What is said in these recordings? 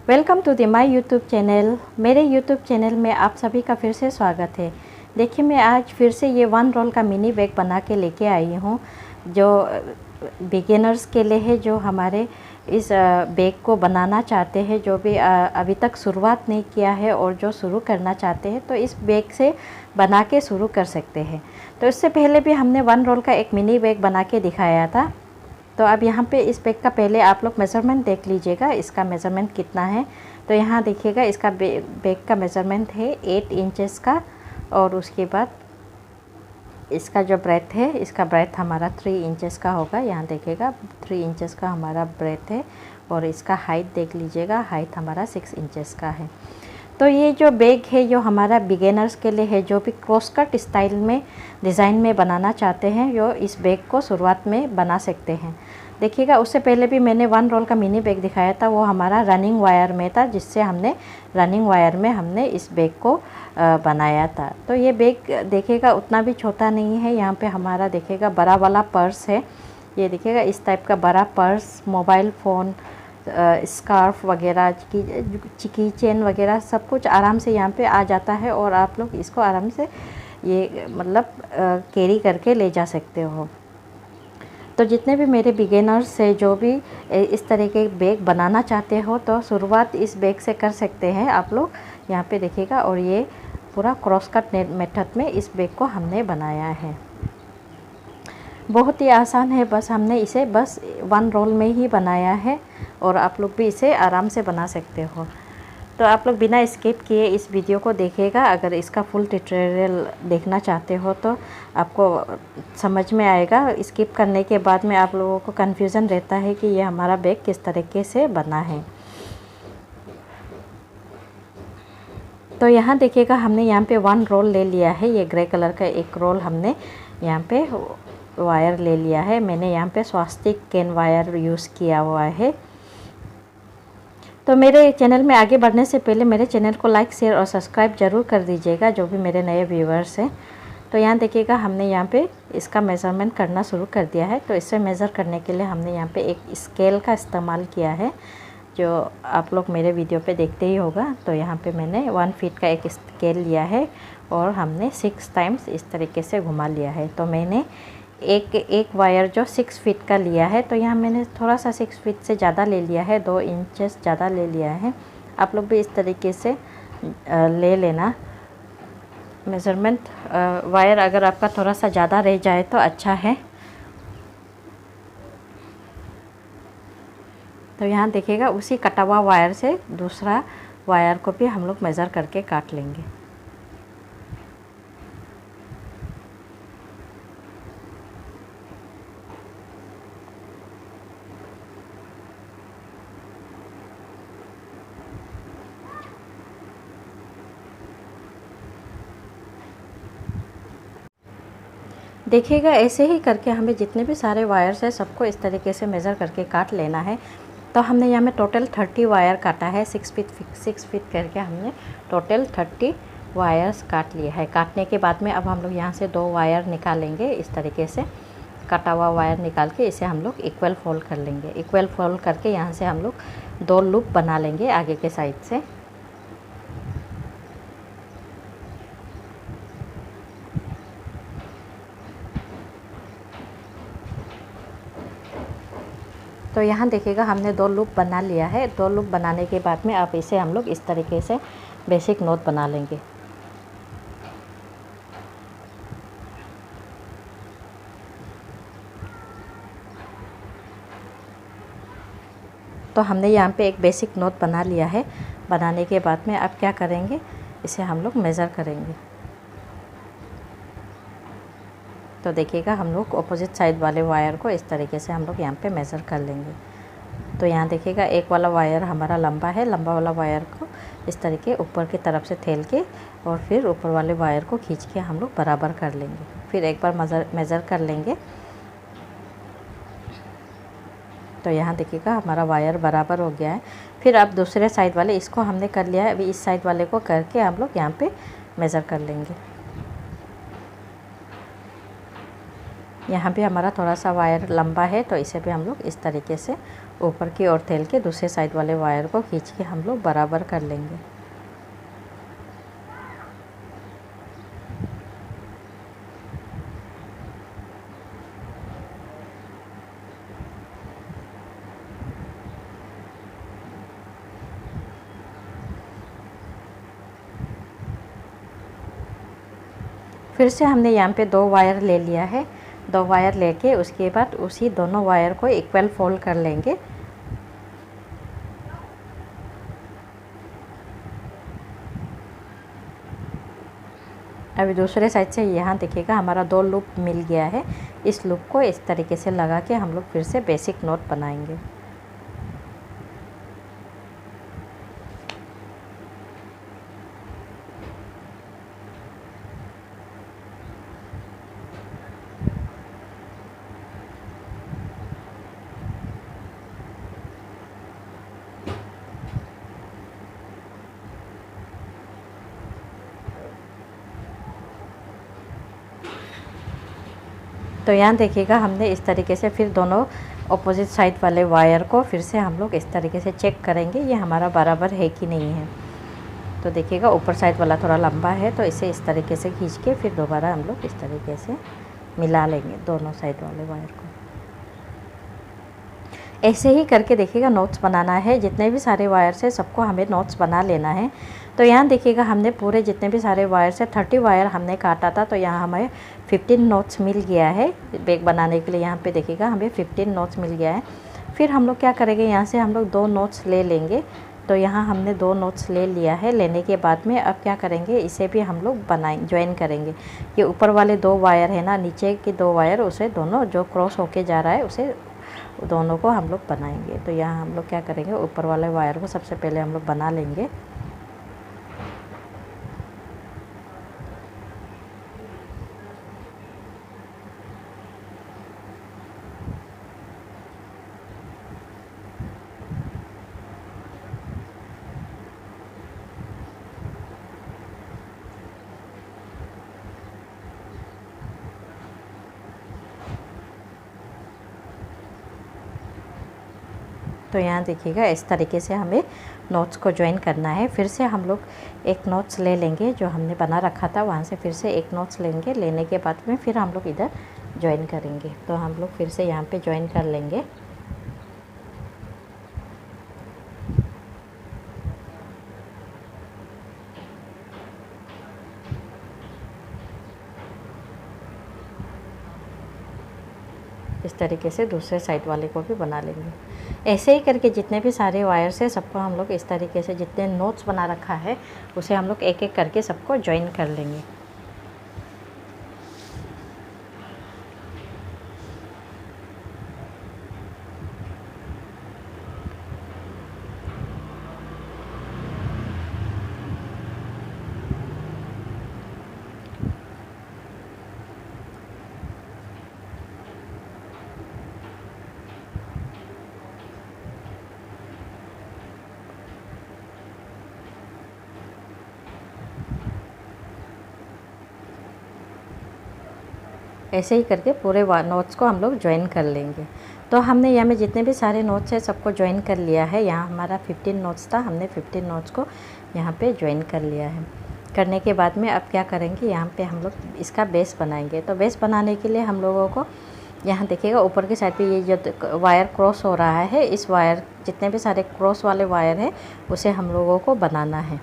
Welcome to the my YouTube channel. मेरे YouTube channel में आप सभी का फिर से स्वागत है। देखिए, मैं आज फिर से ये 1 रोल का मिनी बैग बना के लेके आई हूँ, जो बिगिनर्स के लिए है, जो हमारे इस बैग को बनाना चाहते हैं, जो भी अभी तक शुरुआत नहीं किया है और जो शुरू करना चाहते हैं तो इस बैग से बना के शुरू कर सकते हैं। तो इससे पहले भी हमने 1 रोल का एक मिनी बैग बना के दिखाया था। तो अब यहाँ पे इस बैग का पहले आप लोग मेज़रमेंट देख लीजिएगा, इसका मेज़रमेंट कितना है। तो यहाँ देखिएगा, इसका बैग का मेज़रमेंट है 8 इंचेस का, और उसके बाद इसका जो ब्रेथ है, इसका ब्रेथ हमारा 3 इंचेस का होगा। यहाँ देखिएगा 3 इंचेस का हमारा ब्रेथ है, और इसका हाइट देख लीजिएगा, हाइट हमारा 6 इंचेस का है। तो ये जो बैग है, जो हमारा बिगिनर्स के लिए है, जो भी क्रॉस कट स्टाइल में डिज़ाइन में बनाना चाहते हैं, जो इस बैग को शुरुआत में बना सकते हैं। देखिएगा, उससे पहले भी मैंने 1 रोल का मिनी बैग दिखाया था, वो हमारा रनिंग वायर में था, जिससे हमने रनिंग वायर में हमने इस बैग को बनाया था। तो ये बैग देखिएगा उतना भी छोटा नहीं है। यहाँ पे हमारा देखिएगा बड़ा वाला पर्स है, ये देखिएगा इस टाइप का बड़ा पर्स, मोबाइल फ़ोन, स्कार्फ वगैरह की चेन वगैरह सब कुछ आराम से यहाँ पे आ जाता है, और आप लोग इसको आराम से ये मतलब कैरी करके ले जा सकते हो। तो जितने भी मेरे बिगिनर्स है, जो भी इस तरह के बैग बनाना चाहते हो, तो शुरुआत इस बैग से कर सकते हैं आप लोग। यहाँ पे देखिएगा, और ये पूरा क्रॉस कट मेथड में इस बैग को हमने बनाया है। बहुत ही आसान है, बस हमने इसे 1 रोल में ही बनाया है, और आप लोग भी इसे आराम से बना सकते हो। तो आप लोग बिना स्किप किए इस वीडियो को देखिएगा। अगर इसका फुल ट्यूटोरियल देखना चाहते हो तो आपको समझ में आएगा। स्किप करने के बाद में आप लोगों को कन्फ्यूज़न रहता है कि ये हमारा बैग किस तरीके से बना है। तो यहाँ देखिएगा, हमने यहाँ पे 1 रोल ले लिया है। ये ग्रे कलर का एक रोल हमने यहाँ पे वायर ले लिया है। मैंने यहाँ पे स्वास्तिक कैन वायर यूज़ किया हुआ है। तो मेरे चैनल में आगे बढ़ने से पहले मेरे चैनल को लाइक, शेयर और सब्सक्राइब ज़रूर कर दीजिएगा, जो भी मेरे नए व्यूवर्स हैं। तो यहाँ देखिएगा, हमने यहाँ पे इसका मेज़रमेंट करना शुरू कर दिया है। तो इसे मेज़र करने के लिए हमने यहाँ पे एक स्केल का इस्तेमाल किया है, जो आप लोग मेरे वीडियो पे देखते ही होगा। तो यहाँ पे मैंने 1 फीट का एक स्केल लिया है, और हमने 6 टाइम्स इस तरीके से घुमा लिया है। तो मैंने एक वायर जो 6 फीट का लिया है, तो यहाँ मैंने थोड़ा सा 6 फीट से ज़्यादा ले लिया है, 2 इंचेस ज़्यादा ले लिया है। आप लोग भी इस तरीके से ले लेना मेज़रमेंट। वायर अगर आपका थोड़ा सा ज़्यादा रह जाए तो अच्छा है। तो यहाँ देखिएगा, उसी कटा हुआ वायर से दूसरा वायर को भी हम लोग मेज़र करके काट लेंगे। देखिएगा, ऐसे ही करके हमें जितने भी सारे वायर्स हैं, सबको इस तरीके से मेज़र करके काट लेना है। तो हमने यहाँ में टोटल 30 वायर काटा है। 6 फीट करके हमने टोटल 30 वायर्स काट लिए है। काटने के बाद में अब हम लोग यहाँ से 2 वायर निकालेंगे। इस तरीके से कटा हुआ वायर निकाल के इसे हम लोग इक्वल फोल्ड कर लेंगे। इक्वल फोल्ड करके यहाँ से हम लोग 2 लूप बना लेंगे आगे के साइड से। तो यहाँ देखिएगा, हमने 2 लूप बना लिया है। 2 लूप बनाने के बाद में अब इसे हम लोग इस तरीके से बेसिक नोट बना लेंगे। तो हमने यहाँ पे एक बेसिक नोट बना लिया है। बनाने के बाद में अब क्या करेंगे, इसे हम लोग मेज़र करेंगे। तो देखिएगा, हम लोग अपोजिट साइड वाले वायर को इस तरीके से हम लोग यहाँ पे मेज़र कर लेंगे। तो यहाँ देखिएगा, एक वाला वायर हमारा लंबा है। लंबा वाला वायर को इस तरीके ऊपर की तरफ से ठेल के, और फिर ऊपर वाले वायर को खींच के हम लोग बराबर कर लेंगे। फिर एक बार मेज़र कर लेंगे। तो यहाँ देखिएगा, हमारा वायर बराबर हो गया है। फिर अब दूसरे साइड वाले, इसको हमने कर लिया है, अभी इस साइड वाले को करके हम लोग यहाँ पे मेज़र कर लेंगे। यहाँ भी हमारा थोड़ा सा वायर लंबा है, तो इसे भी हम लोग इस तरीके से ऊपर की ओर तेल के दूसरे साइड वाले वायर को खींच के हम लोग बराबर कर लेंगे। फिर से हमने यहाँ पे 2 वायर ले लिया है। 2 वायर लेके उसके बाद उसी दोनों वायर को इक्वल फोल्ड कर लेंगे। अभी दूसरे साइड से यहाँ देखिएगा हमारा 2 लूप मिल गया है। इस लूप को इस तरीके से लगा के हम लोग फिर से बेसिक नॉट बनाएंगे। तो यहाँ देखिएगा हमने इस तरीके से फिर दोनों ऑपोजिट साइड वाले वायर को फिर से हम लोग इस तरीके से चेक करेंगे ये हमारा बराबर है कि नहीं है। तो देखिएगा ऊपर साइड वाला थोड़ा लंबा है तो इसे इस तरीके से खींच के फिर दोबारा हम लोग इस तरीके से मिला लेंगे दोनों साइड वाले वायर को। ऐसे ही करके देखिएगा नोट्स बनाना है। जितने भी सारे वायर से सबको हमें नोट्स बना लेना है। तो यहाँ देखिएगा हमने पूरे जितने भी सारे वायर से 30 वायर हमने काटा था। तो यहाँ हमें 15 नोट्स मिल गया है बैग बनाने के लिए। यहाँ पे देखिएगा हमें 15 नोट्स मिल गया है। फिर हम लोग क्या करेंगे, यहाँ से हम लोग 2 नोट्स ले लेंगे। तो यहाँ हमने 2 नोट्स ले लिया है। लेने के बाद में अब क्या करेंगे, इसे भी हम लोग बनाएं ज्वाइन करेंगे। ये ऊपर वाले 2 वायर है ना, नीचे के 2 वायर उसे दोनों जो क्रॉस होके जा रहा है उसे दोनों को हम लोग बनाएंगे। तो यहाँ हम लोग क्या करेंगे, ऊपर वाले वायर को सबसे पहले हम लोग बना लेंगे। तो यहाँ देखिएगा इस तरीके से हमें नोट्स को ज्वाइन करना है। फिर से हम लोग एक नोट्स ले लेंगे जो हमने बना रखा था, वहाँ से फिर से एक नोट्स लेंगे। लेने के बाद में फिर हम लोग इधर ज्वाइन करेंगे। तो हम लोग फिर से यहाँ पे ज्वाइन कर लेंगे। इस तरीके से दूसरे साइड वाले को भी बना लेंगे। ऐसे ही करके जितने भी सारे वायर्स है सबको हम लोग इस तरीके से जितने नोट्स बना रखा है उसे हम लोग एक एक करके सबको ज्वाइन कर लेंगे। ऐसे ही करके पूरे नोट्स को हम लोग ज्वाइन कर लेंगे। तो हमने यहाँ में जितने भी सारे नोट्स हैं सबको ज्वाइन कर लिया है। यहाँ हमारा 15 नोट्स था, हमने 15 नोट्स को यहाँ पे ज्वाइन कर लिया है। करने के बाद में अब क्या करेंगे, यहाँ पे हम लोग इसका बेस बनाएंगे। तो बेस बनाने के लिए हम लोगों को यहाँ देखिएगा ऊपर की साइड पे ये जो वायर क्रॉस हो रहा है, इस वायर जितने भी सारे क्रॉस वाले वायर हैं उसे हम लोगों को बनाना है।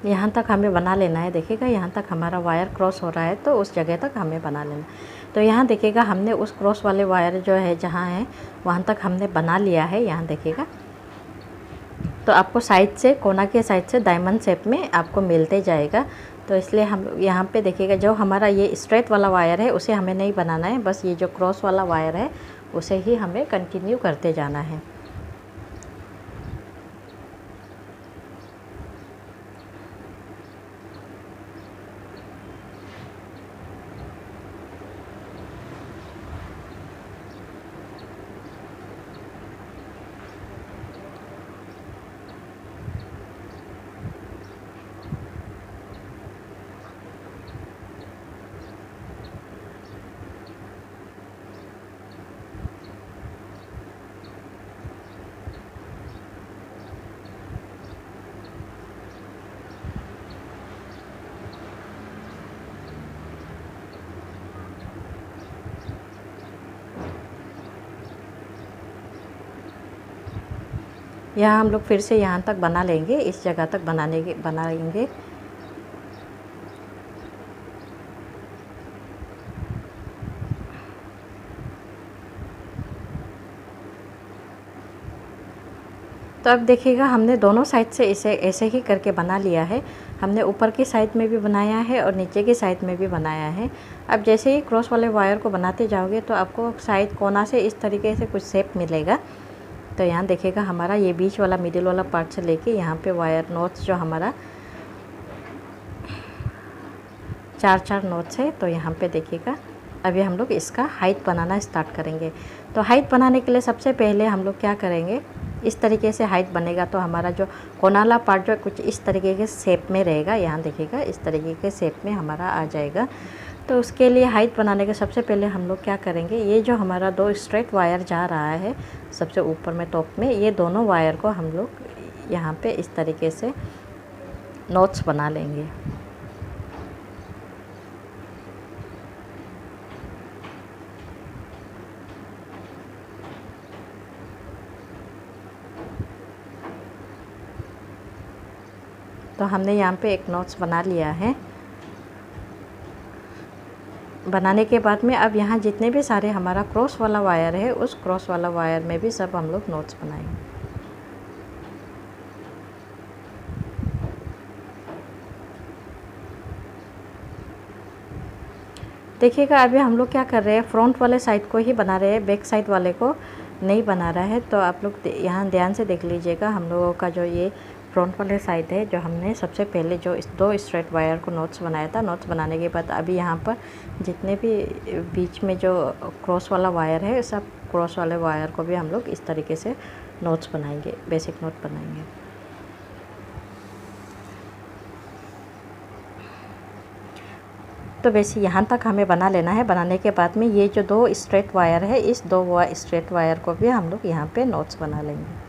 यहाँ तक हमें बना लेना है। देखिएगा यहाँ तक हमारा वायर क्रॉस हो रहा है तो उस जगह तक हमें बना लेना। तो यहाँ देखिएगा हमने उस क्रॉस वाले वायर जो है जहाँ है वहाँ तक हमने बना लिया है। यहाँ देखिएगा तो आपको साइड से, कोना के साइड से डायमंड शेप में आपको मिलते जाएगा। तो इसलिए हम यहाँ पे देखिएगा जो हमारा ये स्ट्रेट वाला वायर है उसे हमें नहीं बनाना है, बस ये जो क्रॉस वाला वायर है उसे ही हमें कंटिन्यू करते जाना है। यहाँ हम लोग फिर से यहाँ तक बना लेंगे, इस जगह तक बनाएंगे। तो अब देखिएगा हमने दोनों साइड से इसे ऐसे ही करके बना लिया है। हमने ऊपर की साइड में भी बनाया है और नीचे की साइड में भी बनाया है। अब जैसे ही क्रॉस वाले वायर को बनाते जाओगे तो आपको साइड कोना से इस तरीके से कुछ शेप मिलेगा। तो यहाँ देखिएगा हमारा ये बीच वाला मिडिल वाला पार्ट से लेके यहाँ पे वायर नोट्स जो हमारा 4 नोट्स है। तो यहाँ पे देखिएगा अभी हम लोग इसका हाइट बनाना स्टार्ट करेंगे। तो हाइट बनाने के लिए सबसे पहले हम लोग क्या करेंगे, इस तरीके से हाइट बनेगा। तो हमारा जो कोनाला पार्ट जो कुछ इस तरीके के शेप में रहेगा, यहाँ देखिएगा इस तरीके के शेप में हमारा आ जाएगा। तो उसके लिए हाइट बनाने के सबसे पहले हम लोग क्या करेंगे, ये जो हमारा 2 स्ट्रेट वायर जा रहा है सबसे ऊपर में टॉप में, ये दोनों वायर को हम लोग यहाँ पे इस तरीके से नोट्स बना लेंगे। तो हमने यहाँ पे एक नोट्स बना लिया है। बनाने के बाद में अब यहाँ जितने भी सारे हमारा क्रॉस वाला वायर है उस क्रॉस वाला वायर में भी सब हम लोग नोट्स बनाएंगे। देखिएगा अभी हम लोग क्या कर रहे हैं, फ्रंट वाले साइड को ही बना रहे हैं, बैक साइड वाले को नहीं बना रहा है। तो आप लोग यहाँ ध्यान से देख लीजिएगा, हम लोगों का जो ये फ्रंट वाले साइड है, जो हमने सबसे पहले जो इस 2 स्ट्रेट वायर को नोट्स बनाया था, नोट्स बनाने के बाद अभी यहाँ पर जितने भी बीच में जो क्रॉस वाला वायर है, सब क्रॉस वाले वायर को भी हम लोग इस तरीके से नोट्स बनाएंगे, बेसिक नोट बनाएंगे। तो वैसे यहाँ तक हमें बना लेना है। बनाने के बाद में ये जो 2 स्ट्रेट वायर है, इस 2 स्ट्रेट वायर को भी हम लोग यहाँ पे नोट्स बना लेंगे।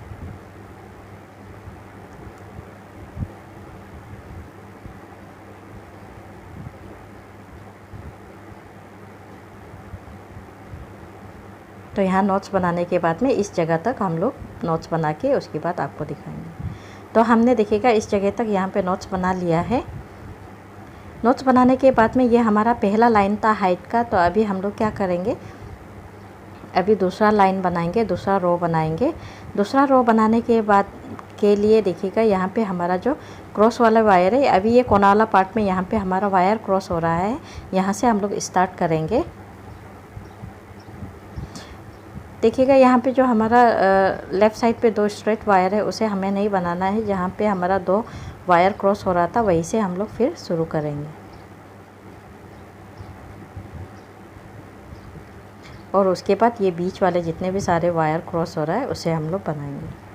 तो यहाँ नोट्स बनाने के बाद में इस जगह तक हम लोग नोट्स बना के उसके बाद आपको दिखाएंगे। तो हमने देखिएगा इस जगह तक यहाँ पे नोट्स बना लिया है। नोट्स बनाने के बाद में ये हमारा पहला लाइन था हाइट का। तो अभी हम लोग क्या करेंगे, अभी दूसरा लाइन बनाएंगे, दूसरा रो बनाएंगे। दूसरा रो बनाने के बाद के लिए देखिएगा यहाँ पे हमारा जो क्रॉस वाला वायर है, अभी ये कोना वाला पार्ट में यहाँ पे हमारा वायर क्रॉस हो रहा है, यहाँ से हम लोग स्टार्ट करेंगे। देखिएगा यहाँ पे जो हमारा लेफ़्ट साइड पे 2 स्ट्रेट वायर है उसे हमें नहीं बनाना है, जहाँ पे हमारा 2 वायर क्रॉस हो रहा था वहीं से हम लोग फिर शुरू करेंगे। और उसके बाद ये बीच वाले जितने भी सारे वायर क्रॉस हो रहा है उसे हम लोग बनाएंगे।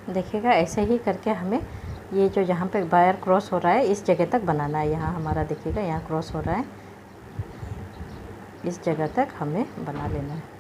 देखिएगा ऐसे ही करके हमें ये जो जहाँ पे वायर क्रॉस हो रहा है इस जगह तक बनाना है। यहाँ हमारा देखिएगा यहाँ क्रॉस हो रहा है, इस जगह तक हमें बना लेना है।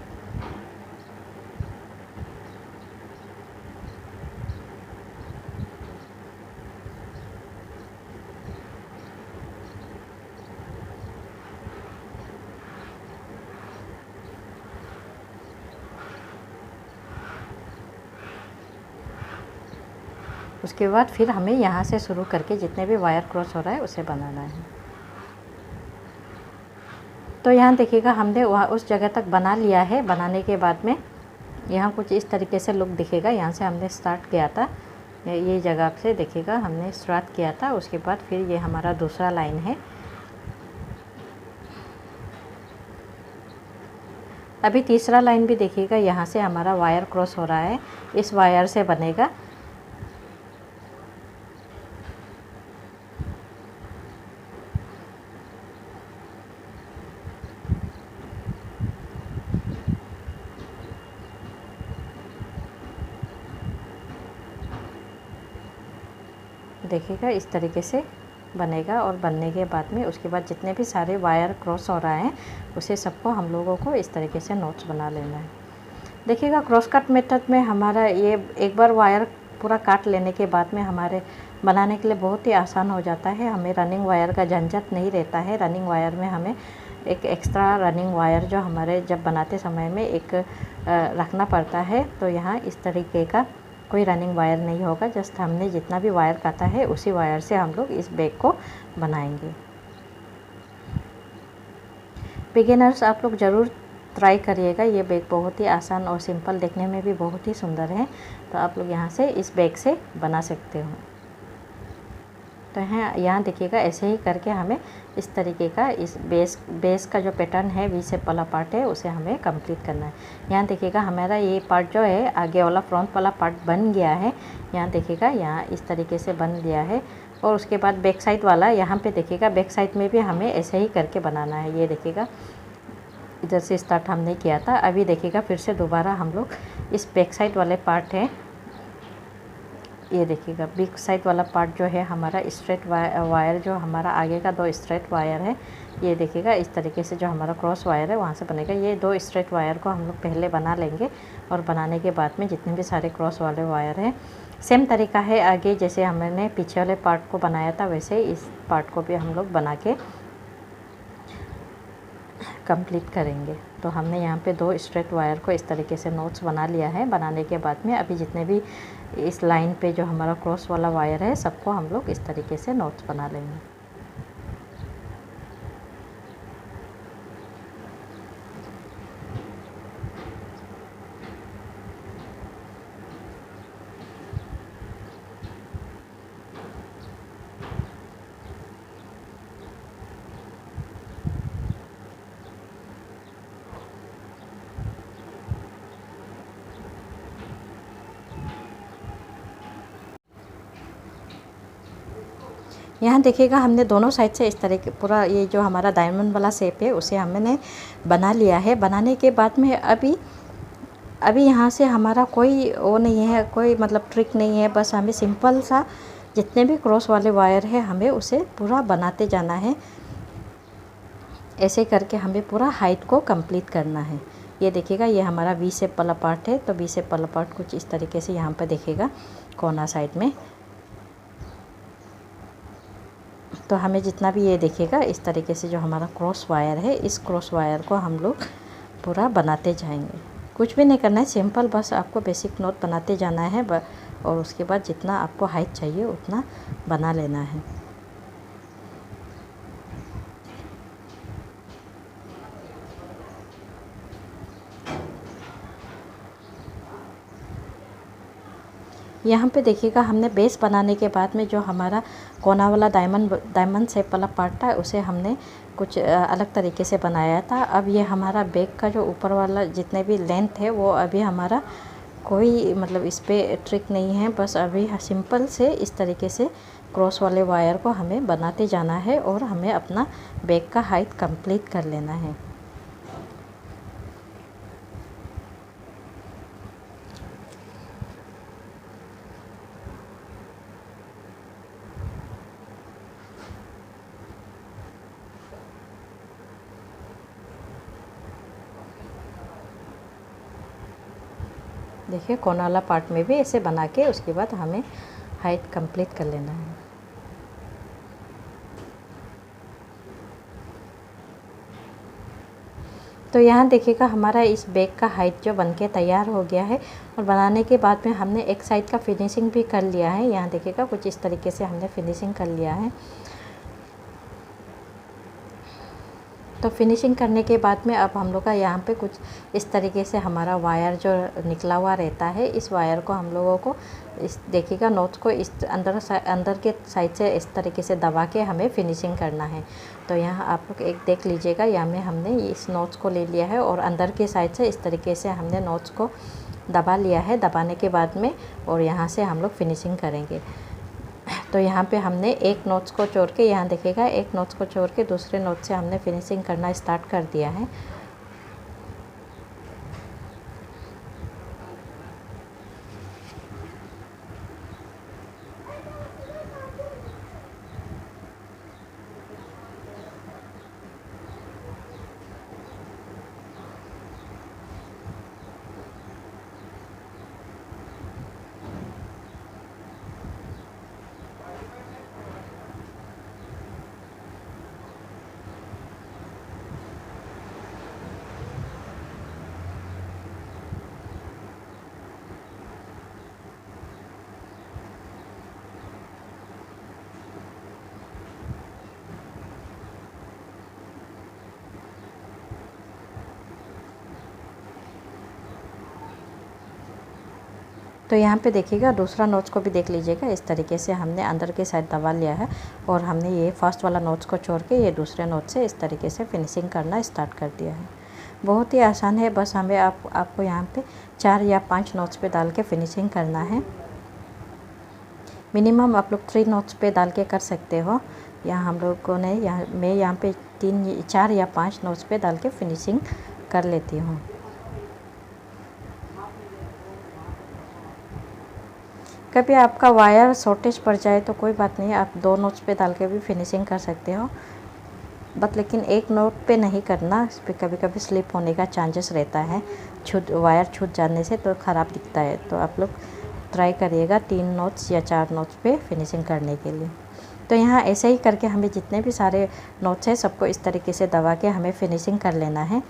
उसके बाद फिर हमें यहाँ से शुरू करके जितने भी वायर क्रॉस हो रहा है उसे बनाना है। तो यहाँ देखिएगा हमने वहाँ उस जगह तक बना लिया है। बनाने के बाद में यहाँ कुछ इस तरीके से लुक दिखेगा। यहाँ से हमने स्टार्ट किया था, ये जगह से देखिएगा हमने स्टार्ट किया था। उसके बाद फिर ये हमारा दूसरा लाइन है। अभी तीसरा लाइन भी देखिएगा, यहाँ से हमारा वायर क्रॉस हो रहा है, इस वायर से बनेगा। देखिएगा इस तरीके से बनेगा। और बनने के बाद में उसके बाद जितने भी सारे वायर क्रॉस हो रहा है उसे सबको हम लोगों को इस तरीके से नोट्स बना लेना है। देखिएगा क्रॉस कट मेथड में हमारा ये एक बार वायर पूरा काट लेने के बाद में हमारे बनाने के लिए बहुत ही आसान हो जाता है। हमें रनिंग वायर का झंझट नहीं रहता है। रनिंग वायर में हमें एक एक्स्ट्रा रनिंग वायर जो हमारे जब बनाते समय में एक रखना पड़ता है। तो यहाँ इस तरीके का कोई रनिंग वायर नहीं होगा। जस्ट हमने जितना भी वायर काटा है उसी वायर से हम लोग इस बैग को बनाएंगे। बिगिनर्स आप लोग ज़रूर ट्राई करिएगा। ये बैग बहुत ही आसान और सिंपल, देखने में भी बहुत ही सुंदर है। तो आप लोग यहाँ से इस बैग से बना सकते हो। तो यहाँ देखिएगा ऐसे ही करके हमें इस तरीके का इस बेस का जो पैटर्न है वी शेप वाला पार्ट है उसे हमें कंप्लीट करना है। यहाँ देखिएगा हमारा ये पार्ट जो है आगे वाला फ्रंट वाला पार्ट बन गया है। यहाँ देखिएगा यहाँ इस तरीके से बन गया है। और उसके बाद बैक साइड वाला यहाँ पे देखिएगा, बैक साइड में भी हमें ऐसे ही करके बनाना है। ये देखिएगा इधर से स्टार्ट हमने किया था। अभी देखिएगा फिर से दोबारा हम लोग इस बैक साइड वाले पार्ट है, ये देखिएगा बैक साइड वाला पार्ट जो है हमारा स्ट्रेट वायर जो हमारा आगे का 2 स्ट्रेट वायर है, ये देखिएगा इस तरीके से जो हमारा क्रॉस वायर है वहाँ से बनेगा। ये 2 स्ट्रेट वायर को हम लोग पहले बना लेंगे और बनाने के बाद में जितने भी सारे क्रॉस वाले वायर हैं सेम तरीका है आगे जैसे हमने पीछे वाले पार्ट को बनाया था वैसे इस पार्ट को भी हम लोग बना के कंप्लीट करेंगे। तो हमने यहाँ पे 2 स्ट्रेट वायर को इस तरीके से नोट्स बना लिया है। बनाने के बाद में अभी जितने भी इस लाइन पे जो हमारा क्रॉस वाला वायर है सबको हम लोग इस तरीके से नोट्स बना लेंगे। यहाँ देखिएगा हमने दोनों साइड से इस तरह के पूरा ये जो हमारा डायमंड वाला शेप है उसे हमने बना लिया है। बनाने के बाद में अभी यहाँ से हमारा कोई वो नहीं है, कोई मतलब ट्रिक नहीं है। बस हमें सिंपल सा जितने भी क्रॉस वाले वायर है हमें उसे पूरा बनाते जाना है। ऐसे करके हमें पूरा हाइट को कंप्लीट करना है। ये देखिएगा ये हमारा वी शेप वाला पार्ट है। तो वी शेप वाला पार्ट कुछ इस तरीके से यहाँ पर देखिएगा कोना साइड में। तो हमें जितना भी ये देखिएगा इस तरीके से जो हमारा क्रॉस वायर है इस क्रॉस वायर को हम लोग पूरा बनाते जाएंगे। कुछ भी नहीं करना है, सिंपल बस आपको बेसिक नोट बनाते जाना है और उसके बाद जितना आपको हाइट चाहिए उतना बना लेना है। यहाँ पे देखिएगा हमने बेस बनाने के बाद में जो हमारा कोना वाला डायमंड शेप वाला पार्ट था उसे हमने कुछ अलग तरीके से बनाया था। अब ये हमारा बैक का जो ऊपर वाला जितने भी लेंथ है वो अभी हमारा कोई मतलब इस पर ट्रिक नहीं है। बस अभी सिंपल से इस तरीके से क्रॉस वाले वायर को हमें बनाते जाना है और हमें अपना बैक का हाइट कंप्लीट कर लेना है। देखिए कोना वाला पार्ट में भी ऐसे बना के उसके बाद हमें हाइट कंप्लीट कर लेना है। तो यहाँ देखिएगा हमारा इस बैग का हाइट जो बनके तैयार हो गया है और बनाने के बाद में हमने एक साइड का फिनिशिंग भी कर लिया है। यहाँ देखिएगा कुछ इस तरीके से हमने फिनिशिंग कर लिया है। तो फिनिशिंग करने के बाद में अब हम लोग का यहाँ पे कुछ इस तरीके से हमारा वायर जो निकला हुआ रहता है, इस वायर को हम लोगों को इस देखिएगा नोट्स को इस अंदर के साइड से इस तरीके से दबा के हमें फिनिशिंग करना है। तो यहाँ आप लोग एक देख लीजिएगा, यहाँ में हमने इस नोट्स को ले लिया है और अंदर के साइड से इस तरीके से हमने नोट्स को दबा लिया है। दबाने के बाद में और यहाँ से हम लोग फिनिशिंग करेंगे। तो यहाँ पे हमने एक नोट्स को छोड़ के, यहाँ देखिएगा एक नोट्स को छोड़ के दूसरे नोट से हमने फिनिशिंग करना स्टार्ट कर दिया है। तो यहाँ पे देखिएगा दूसरा नोट्स को भी देख लीजिएगा, इस तरीके से हमने अंदर के साइड दबा लिया है और हमने ये फर्स्ट वाला नोट्स को छोड़ के ये दूसरे नोट से इस तरीके से फिनिशिंग करना स्टार्ट कर दिया है। बहुत ही आसान है, बस हमें आपको यहाँ पे 4 या 5 नोट्स पे डाल के फिनिशिंग करना है। मिनिमम आप लोग 3 नोट्स पे डाल के कर सकते हो। यहाँ हम लोगों ने मैं यहाँ पे 4 या 5 नोट्स पे डाल के फिनिशिंग कर लेती हूँ। कभी आपका वायर शॉर्टेज पड़ जाए तो कोई बात नहीं, आप 2 नोट्स पे डाल के भी फिनिशिंग कर सकते हो, बट लेकिन एक नोट पे नहीं करना, इस पर कभी कभी स्लिप होने का चांसेस रहता है, वायर छूट जाने से तो ख़राब दिखता है। तो आप लोग ट्राई करिएगा 3 नोट्स या 4 नोट्स पे फिनिशिंग करने के लिए। तो यहाँ ऐसे ही करके हमें जितने भी सारे नोट्स हैं सबको इस तरीके से दबा के हमें फिनिशिंग कर लेना है।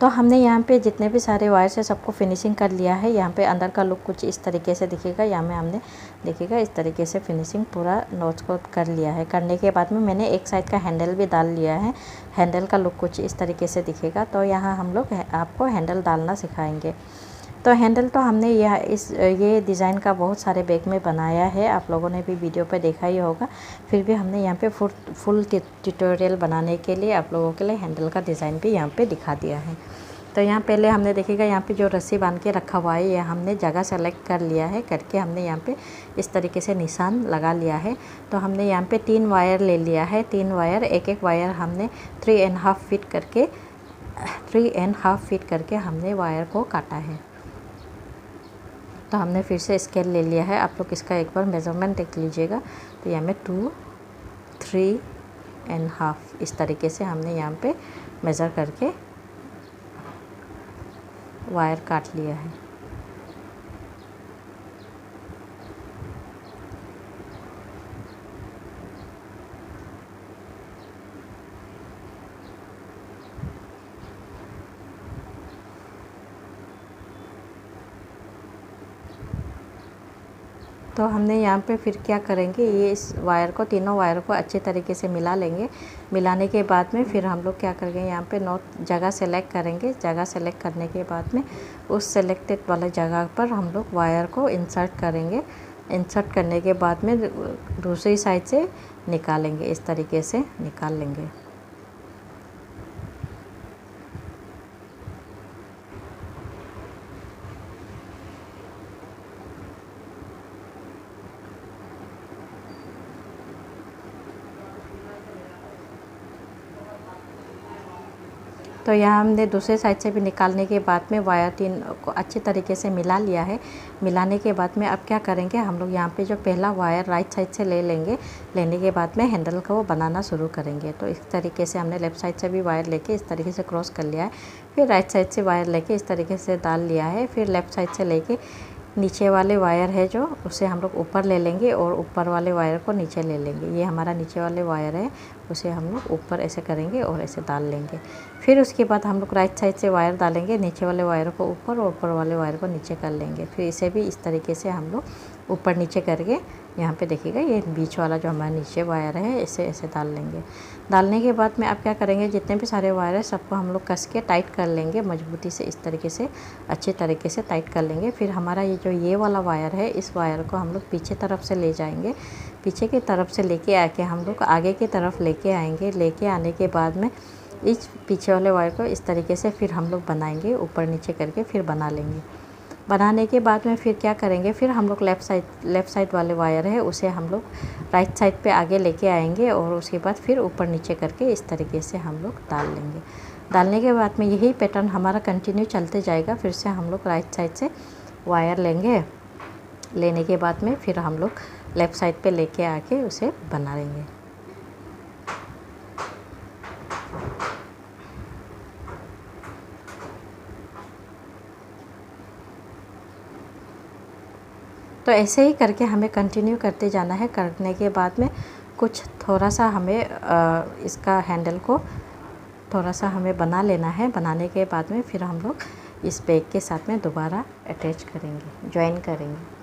तो हमने यहाँ पे जितने भी सारे वायर से सबको फिनिशिंग कर लिया है। यहाँ पे अंदर का लुक कुछ इस तरीके से दिखेगा। यहाँ में हमने देखिएगा इस तरीके से फिनिशिंग पूरा नोट्स को कर लिया है। करने के बाद में मैंने एक साइड का हैंडल भी डाल लिया है। हैंडल का लुक कुछ इस तरीके से दिखेगा। तो यहाँ हम लोग आपको हैंडल डालना सिखाएंगे। तो हैंडल तो हमने ये डिज़ाइन का बहुत सारे बैग में बनाया है, आप लोगों ने भी वीडियो पे देखा ही होगा। फिर भी हमने यहाँ पे फुल ट्यूटोरियल बनाने के लिए आप लोगों के लिए हैंडल का डिज़ाइन भी यहाँ पे दिखा दिया है। तो यहाँ पहले हमने देखिएगा यहाँ पे जो रस्सी बांध के रखा हुआ है, ये हमने जगह सेलेक्ट कर लिया है। करके हमने यहाँ पे इस तरीके से निशान लगा लिया है। तो हमने यहाँ पे 3 वायर ले लिया है। 3 वायर, एक वायर हमने 3.5 फीट करके हमने वायर को काटा है। तो हमने फिर से स्केल ले लिया है। आप लोग इसका एक बार मेज़रमेंट देख लीजिएगा। तो यहाँ में 2, 3.5 इस तरीके से हमने यहाँ पे मेज़र करके वायर काट लिया है। तो हमने यहाँ पे फिर क्या करेंगे, ये इस वायर को, तीनों वायर को अच्छे तरीके से मिला लेंगे। मिलाने के बाद में फिर हम लोग क्या करेंगे, यहाँ पे नोट जगह सेलेक्ट करेंगे। जगह सेलेक्ट करने के बाद में उस सेलेक्टेड वाले जगह पर हम लोग वायर को इंसर्ट करेंगे। इंसर्ट करने के बाद में दूसरी साइड से निकालेंगे, इस तरीके से निकाल लेंगे। तो तो यहाँ हमने दूसरे साइड से भी निकालने के बाद में वायर 3 को अच्छे तरीके से मिला लिया है। मिलाने के बाद में अब क्या करेंगे, हम लोग यहाँ पे जो पहला वायर राइट साइड से ले लेंगे। लेने के बाद में हैंडल को बनाना शुरू करेंगे। तो इस तरीके से हमने लेफ़्ट साइड से भी वायर लेके इस तरीके से क्रॉस कर लिया है। फिर राइट साइड से वायर लेके इस तरीके से डाल लिया है। फिर लेफ़्ट साइड से लेके नीचे वाले वायर है जो उसे हम लोग ऊपर ले लेंगे और ऊपर वाले वायर को नीचे ले लेंगे। ये हमारा नीचे वाले वायर है, उसे हम लोग ऊपर ऐसे करेंगे और ऐसे डाल लेंगे। फिर उसके बाद हम लोग राइट साइड से वायर डालेंगे, नीचे वाले वायर को ऊपर और ऊपर वाले वायर को नीचे कर लेंगे। फिर इसे भी इस तरीके से हम लोग ऊपर नीचे करके यहाँ पे देखिएगा ये बीच वाला जो हमारा नीचे वायर है इसे ऐसे डाल लेंगे। डालने के बाद में आप क्या करेंगे, जितने भी सारे वायर है सबको हम लोग कस के टाइट कर लेंगे मजबूती से, इस तरीके से अच्छे तरीके से टाइट कर लेंगे। फिर हमारा ये वाला वायर है, इस वायर को हम लोग पीछे तरफ से ले जाएंगे। पीछे की तरफ से लेके आके हम लोग आगे की तरफ लेके आएंगे। लेके आने के बाद में इस पीछे वाले वायर को इस तरीके से फिर हम लोग बनाएंगे, ऊपर नीचे करके फिर बना लेंगे। बनाने के बाद में फिर क्या करेंगे, फिर हम लोग लेफ़्ट साइड वाले वायर है उसे हम लोग राइट साइड पे आगे लेके आएंगे और उसके बाद फिर ऊपर नीचे करके इस तरीके से हम लोग डाल लेंगे। डालने के बाद में यही पैटर्न हमारा कंटिन्यू चलते जाएगा। फिर से हम लोग राइट साइड से वायर लेंगे। लेने के बाद में फिर हम लोग लेफ़्ट साइड पे लेके आके उसे बना लेंगे। तो ऐसे ही करके हमें कंटिन्यू करते जाना है। करने के बाद में कुछ थोड़ा सा हमें इसका हैंडल को थोड़ा सा हमें बना लेना है। बनाने के बाद में फिर हम लोग इस बैग के साथ में दोबारा अटैच करेंगे, जॉइन करेंगे।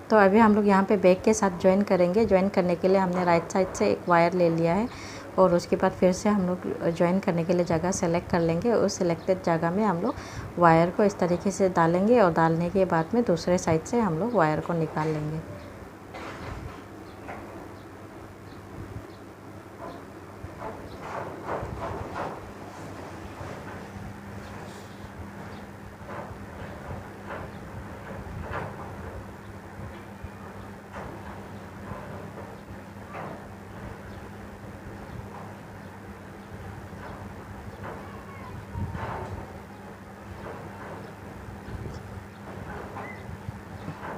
तो अभी हम लोग यहाँ पे बैग के साथ जॉइन करेंगे। जॉइन करने के लिए हमने राइट साइड से एक वायर ले लिया है और उसके बाद फिर से हम लोग जॉइन करने के लिए जगह सेलेक्ट कर लेंगे। उस सिलेक्टेड जगह में हम लोग वायर को इस तरीके से डालेंगे और डालने के बाद में दूसरे साइड से हम लोग वायर को निकाल लेंगे।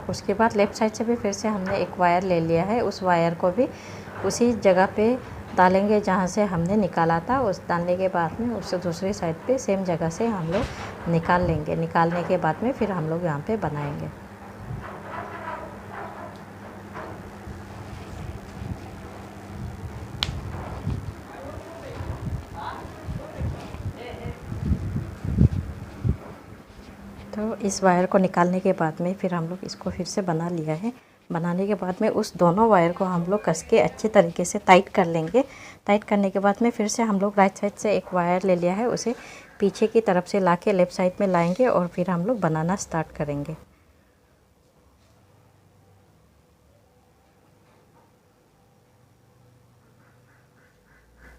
उसके बाद लेफ़्ट साइड से भी फिर से हमने एक वायर ले लिया है। उस वायर को भी उसी जगह पे डालेंगे जहाँ से हमने निकाला था। उस डालने के बाद में उससे दूसरी साइड पे सेम जगह से हम लोग निकाल लेंगे। निकालने के बाद में फिर हम लोग यहाँ पे बनाएंगे। तो इस वायर को निकालने के बाद में फिर हम लोग इसको फिर से बना लिया है। बनाने के बाद में उस दोनों वायर को हम लोग कस के अच्छे तरीके से टाइट कर लेंगे। टाइट करने के बाद में फिर से हम लोग राइट साइड से एक वायर ले लिया है, उसे पीछे की तरफ से लाके लेफ़्ट साइड में लाएंगे और फिर हम लोग बनाना स्टार्ट करेंगे।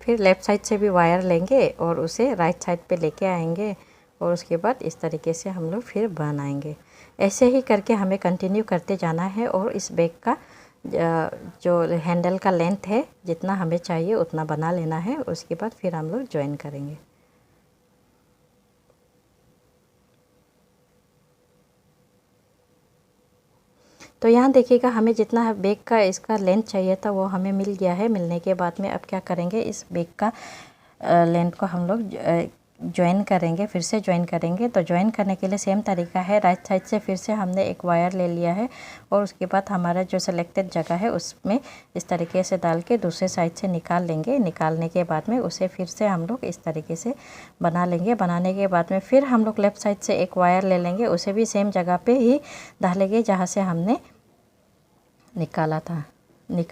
फिर लेफ़्ट साइड से भी वायर लेंगे और उसे राइट साइड पे लेके आएंगे और उसके बाद इस तरीके से हम लोग फिर बनाएंगे। ऐसे ही करके हमें कंटिन्यू करते जाना है और इस बैग का जो हैंडल का लेंथ है जितना हमें चाहिए उतना बना लेना है। उसके बाद फिर हम लोग जॉइन करेंगे। तो यहाँ देखिएगा हमें जितना बैग का इसका लेंथ चाहिए था वो हमें मिल गया है। मिलने के बाद में अब क्या करेंगे, इस बैग का लेंथ को हम लोग जॉइन करेंगे, फिर से जॉइन करेंगे। तो जॉइन करने के लिए सेम तरीका है। राइट साइड से फिर से हमने एक वायर ले लिया है और उसके बाद हमारा जो सिलेक्टेड जगह है उसमें इस तरीके से डाल के दूसरे साइड से निकाल लेंगे। निकालने के बाद में उसे फिर से हम लोग इस तरीके से बना लेंगे। बनाने के बाद में फिर हम लोग लेफ़्ट साइड से एक वायर ले लेंगे, उसे भी सेम जगह पे ही डालेंगे जहाँ से हमने निकाला था,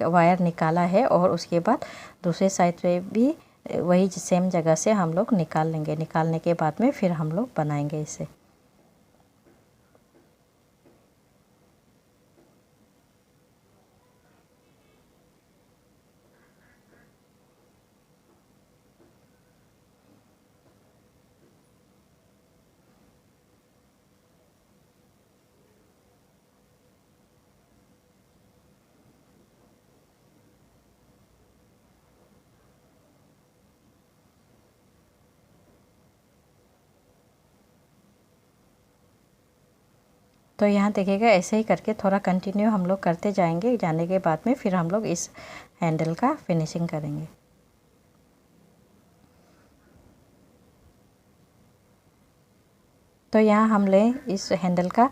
वायर निकाला है। और उसके बाद दूसरे साइड पे भी वही सेम जगह से हम लोग निकाल लेंगे। निकालने के बाद में फिर हम लोग बनाएंगे इसे। तो यहाँ देखिएगा ऐसे ही करके थोड़ा कंटिन्यू हम लोग करते जाएंगे। जाने के बाद में फिर हम लोग इस हैंडल का फिनिशिंग करेंगे। तो यहाँ हम ले इस हैंडल का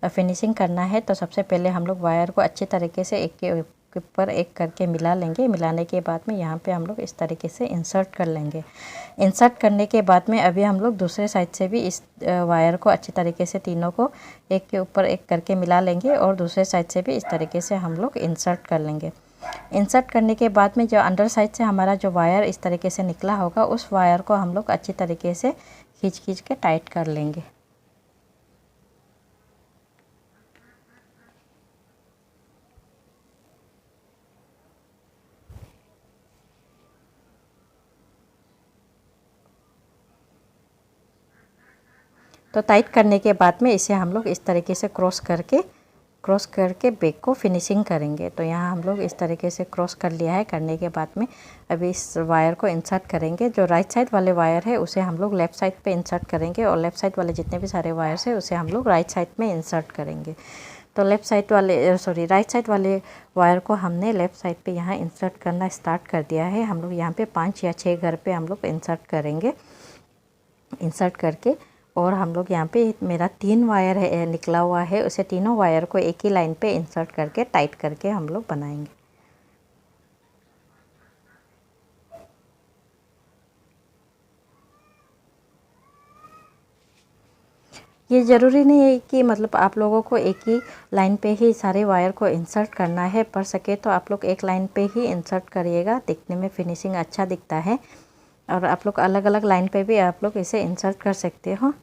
फिनिशिंग करना है। तो सबसे पहले हम लोग वायर को अच्छे तरीके से एक के ऊपर एक करके मिला लेंगे। मिलाने के बाद में यहाँ पे हम लोग इस तरीके से इंसर्ट कर लेंगे। इंसर्ट करने के बाद में अभी हम लोग दूसरे साइड से भी इस वायर को अच्छे तरीके से तीनों को एक के ऊपर एक करके मिला लेंगे और दूसरे साइड से भी इस तरीके से हम लोग इंसर्ट कर लेंगे। इंसर्ट करने के बाद में जो अंडर साइड से हमारा जो वायर इस तरीके से निकला होगा, उस वायर को हम लोग अच्छी तरीके से खींच के टाइट कर लेंगे। तो टाइट करने के बाद में इसे हम लोग इस तरीके से क्रॉस करके बैक को फिनिशिंग करेंगे। तो यहाँ हम लोग इस तरीके से क्रॉस कर लिया है। करने के बाद में अभी इस वायर को इंसर्ट करेंगे। जो राइट साइड वाले वायर है उसे हम लोग लेफ़्ट साइड पे इंसर्ट करेंगे और लेफ़्ट साइड वाले जितने भी सारे वायर्स है उसे हम लोग राइट साइड में इंसर्ट करेंगे। तो राइट साइड वाले वायर को हमने लेफ़्ट साइड पे यहाँ इंसर्ट करना स्टार्ट कर दिया है। हम लोग यहाँ पे 5 या 6 घर पे हम लोग इंसर्ट करेंगे। इंसर्ट करके और हम लोग यहाँ पे मेरा 3 वायर है निकला हुआ है, उसे तीनों वायर को एक ही लाइन पे इंसर्ट करके टाइट करके हम लोग बनाएंगे। ये ज़रूरी नहीं है कि मतलब आप लोगों को एक ही लाइन पे ही सारे वायर को इंसर्ट करना है। पर सके तो आप लोग एक लाइन पे ही इंसर्ट करिएगा, दिखने में फिनिशिंग अच्छा दिखता है। और आप लोग अलग अलग लाइन पे भी आप लोग इसे इंसर्ट कर सकते हो।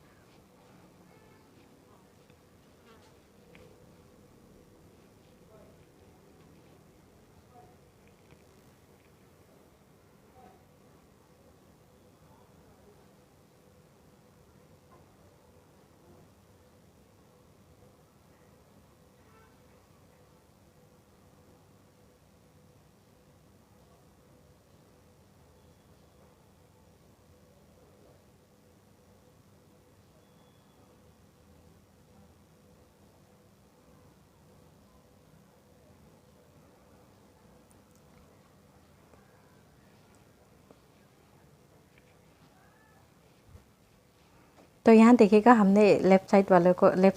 तो यहाँ देखिएगा हमने लेफ़्ट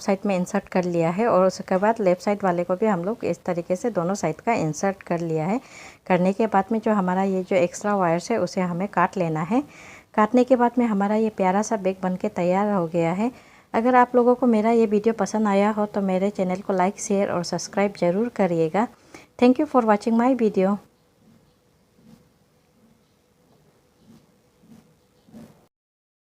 साइड में इंसर्ट कर लिया है और उसके बाद लेफ़्ट साइड वाले को भी हम लोग इस तरीके से दोनों साइड का इंसर्ट कर लिया है। करने के बाद में जो हमारा ये जो एक्स्ट्रा वायर्स है उसे हमें काट लेना है। काटने के बाद में हमारा ये प्यारा सा बैग बन के तैयार हो गया है। अगर आप लोगों को मेरा ये वीडियो पसंद आया हो तो मेरे चैनल को लाइक, शेयर और सब्सक्राइब ज़रूर करिएगा। Thank you for watching my video.